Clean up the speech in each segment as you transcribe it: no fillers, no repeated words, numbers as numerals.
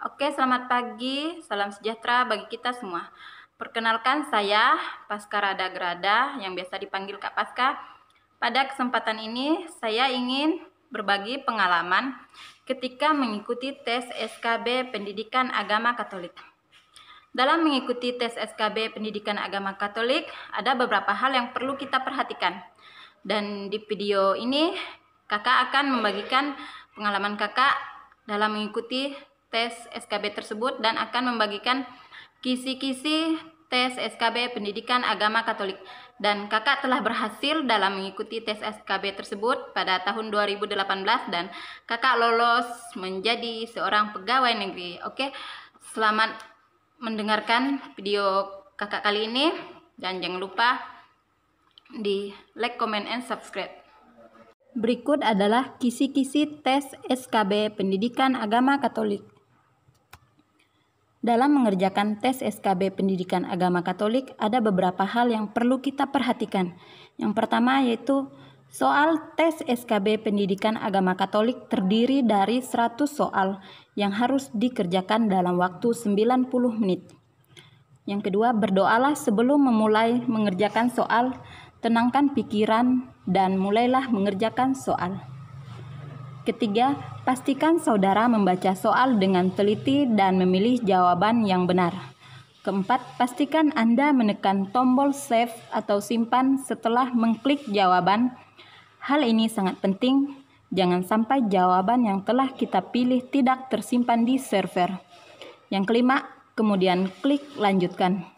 Oke, selamat pagi, salam sejahtera bagi kita semua. Perkenalkan saya Paskah Rada Grada yang biasa dipanggil Kak Paskah. Pada kesempatan ini saya ingin berbagi pengalaman ketika mengikuti tes SKB Pendidikan Agama Katolik. Dalam mengikuti tes SKB Pendidikan Agama Katolik, ada beberapa hal yang perlu kita perhatikan. Dan di video ini, kakak akan membagikan pengalaman kakak dalam mengikuti tes SKB tersebut dan akan membagikan kisi-kisi tes SKB Pendidikan Agama Katolik. Dan kakak telah berhasil dalam mengikuti tes SKB tersebut pada tahun 2018 dan kakak lolos menjadi seorang pegawai negeri. Oke, selamat mendengarkan video kakak kali ini dan jangan lupa di like, comment, and subscribe. Berikut adalah kisi-kisi tes SKB Pendidikan Agama Katolik. Dalam mengerjakan tes SKB Pendidikan Agama Katolik, ada beberapa hal yang perlu kita perhatikan. Yang pertama yaitu soal tes SKB Pendidikan Agama Katolik terdiri dari 100 soal yang harus dikerjakan dalam waktu 90 menit. Yang kedua, berdoalah sebelum memulai mengerjakan soal, tenangkan pikiran dan mulailah mengerjakan soal. Ketiga, pastikan saudara membaca soal dengan teliti dan memilih jawaban yang benar. Keempat, pastikan Anda menekan tombol save atau simpan setelah mengklik jawaban. Hal ini sangat penting, jangan sampai jawaban yang telah kita pilih tidak tersimpan di server. Yang kelima, kemudian klik lanjutkan.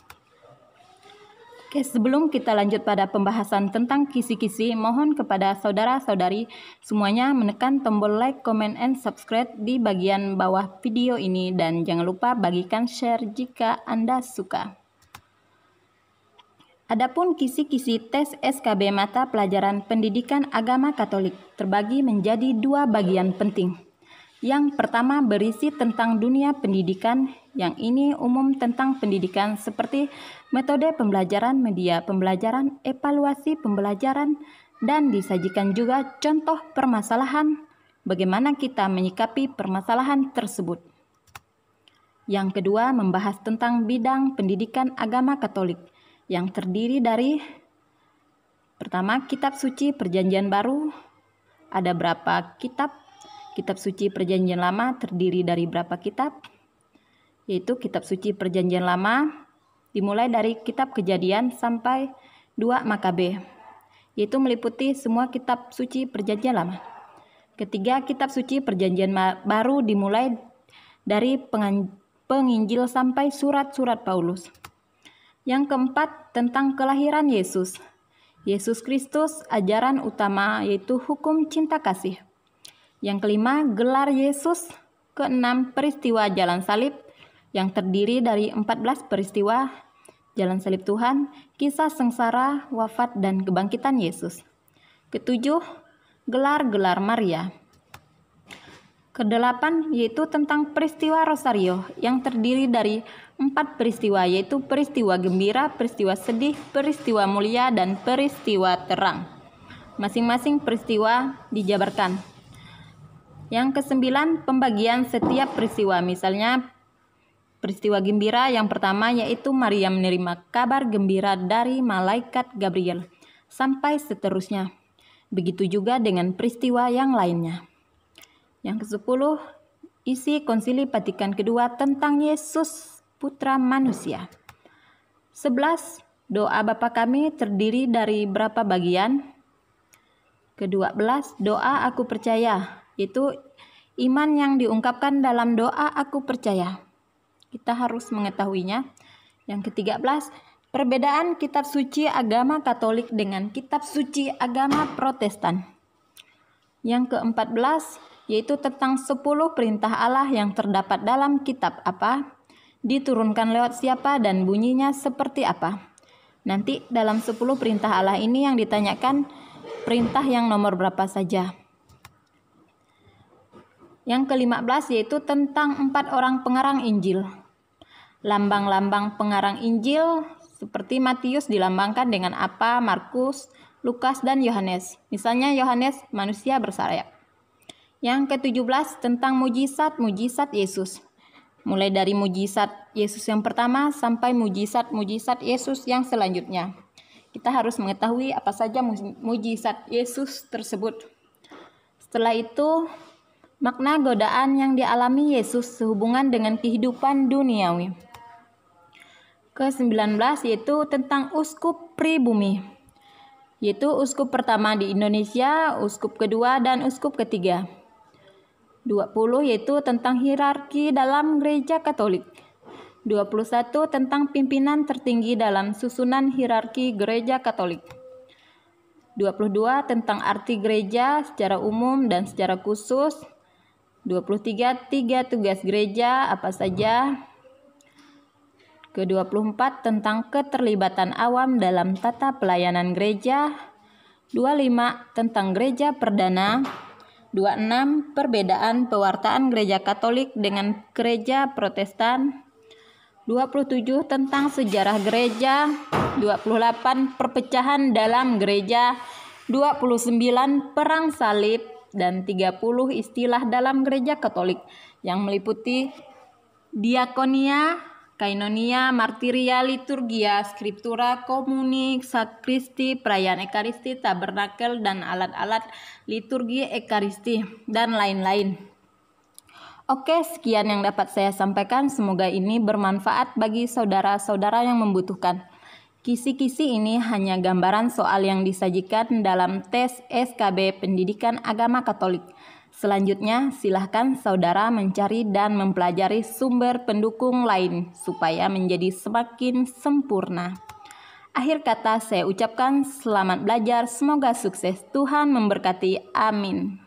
Oke, sebelum kita lanjut pada pembahasan tentang kisi-kisi, mohon kepada saudara-saudari semuanya menekan tombol like, comment, and subscribe di bagian bawah video ini dan jangan lupa bagikan share jika Anda suka. Adapun kisi-kisi tes SKB mata pelajaran Pendidikan Agama Katolik terbagi menjadi dua bagian penting. Yang pertama berisi tentang dunia pendidikan, yang ini umum tentang pendidikan seperti metode pembelajaran, media pembelajaran, evaluasi pembelajaran, dan disajikan juga contoh permasalahan, bagaimana kita menyikapi permasalahan tersebut. Yang kedua membahas tentang bidang pendidikan agama Katolik, yang terdiri dari pertama kitab suci Perjanjian Baru, ada berapa kitab? Kitab suci Perjanjian Lama terdiri dari berapa kitab? Yaitu kitab suci Perjanjian Lama dimulai dari kitab Kejadian sampai 2 Makabe, yaitu meliputi semua kitab suci Perjanjian Lama. Ketiga, kitab suci Perjanjian Baru dimulai dari penginjil sampai surat-surat Paulus. Yang keempat, tentang kelahiran Yesus. Yesus Kristus, ajaran utama yaitu hukum cinta kasih. Yang kelima, gelar Yesus. Keenam, peristiwa jalan salib yang terdiri dari 14 peristiwa jalan salib Tuhan, kisah sengsara, wafat, dan kebangkitan Yesus. Ketujuh, gelar-gelar Maria. Kedelapan yaitu tentang peristiwa Rosario yang terdiri dari 4 peristiwa yaitu peristiwa gembira, peristiwa sedih, peristiwa mulia, dan peristiwa terang. Masing-masing peristiwa dijabarkan. Yang kesembilan, pembagian setiap peristiwa. Misalnya peristiwa gembira yang pertama yaitu Maria menerima kabar gembira dari malaikat Gabriel sampai seterusnya. Begitu juga dengan peristiwa yang lainnya. Yang ke-10, isi Konsili Vatikan kedua tentang Yesus Putra Manusia. 11, doa Bapa Kami terdiri dari berapa bagian? Ke-12, doa Aku Percaya, yaitu iman yang diungkapkan dalam doa Aku Percaya. Kita harus mengetahuinya. Yang ke-13, perbedaan kitab suci agama Katolik dengan kitab suci agama Protestan. Yang ke-14, yaitu tentang 10 perintah Allah yang terdapat dalam kitab apa, diturunkan lewat siapa, dan bunyinya seperti apa. Nanti dalam 10 perintah Allah ini yang ditanyakan perintah yang nomor berapa saja. Yang ke-15 yaitu tentang 4 orang pengarang Injil. Lambang-lambang pengarang Injil seperti Matius dilambangkan dengan apa, Markus, Lukas, dan Yohanes. Misalnya Yohanes manusia bersayap. Yang ke-17 tentang mujizat-mujizat Yesus. mulai dari mujizat Yesus yang pertama sampai mujizat-mujizat Yesus yang selanjutnya. Kita harus mengetahui apa saja mujizat Yesus tersebut. Setelah itu, makna godaan yang dialami Yesus sehubungan dengan kehidupan duniawi. Ke-19 yaitu tentang uskup pribumi, yaitu uskup pertama di Indonesia, uskup kedua, dan uskup ketiga. 20 yaitu tentang hierarki dalam gereja Katolik. 21 tentang pimpinan tertinggi dalam susunan hierarki gereja Katolik. 22 tentang arti gereja secara umum dan secara khusus. 23 tiga tugas gereja apa saja. Ke-24 tentang keterlibatan awam dalam tata pelayanan gereja. 25 tentang gereja perdana. 26 perbedaan pewartaan gereja Katolik dengan gereja Protestan. 27 tentang sejarah gereja. 28 perpecahan dalam gereja. 29 perang salib dan 30 istilah dalam gereja Katolik yang meliputi diakonia, kainonia, martiria, liturgia, skriptura, komuni, sakristi, perayaan ekaristi, tabernakel, dan alat-alat liturgi ekaristi, dan lain-lain. Oke, sekian yang dapat saya sampaikan. Semoga ini bermanfaat bagi saudara-saudara yang membutuhkan. Kisi-kisi ini hanya gambaran soal yang disajikan dalam tes SKB Pendidikan Agama Katolik. Selanjutnya, silahkan saudara mencari dan mempelajari sumber pendukung lain supaya menjadi semakin sempurna. Akhir kata saya ucapkan selamat belajar, semoga sukses. Tuhan memberkati. Amin.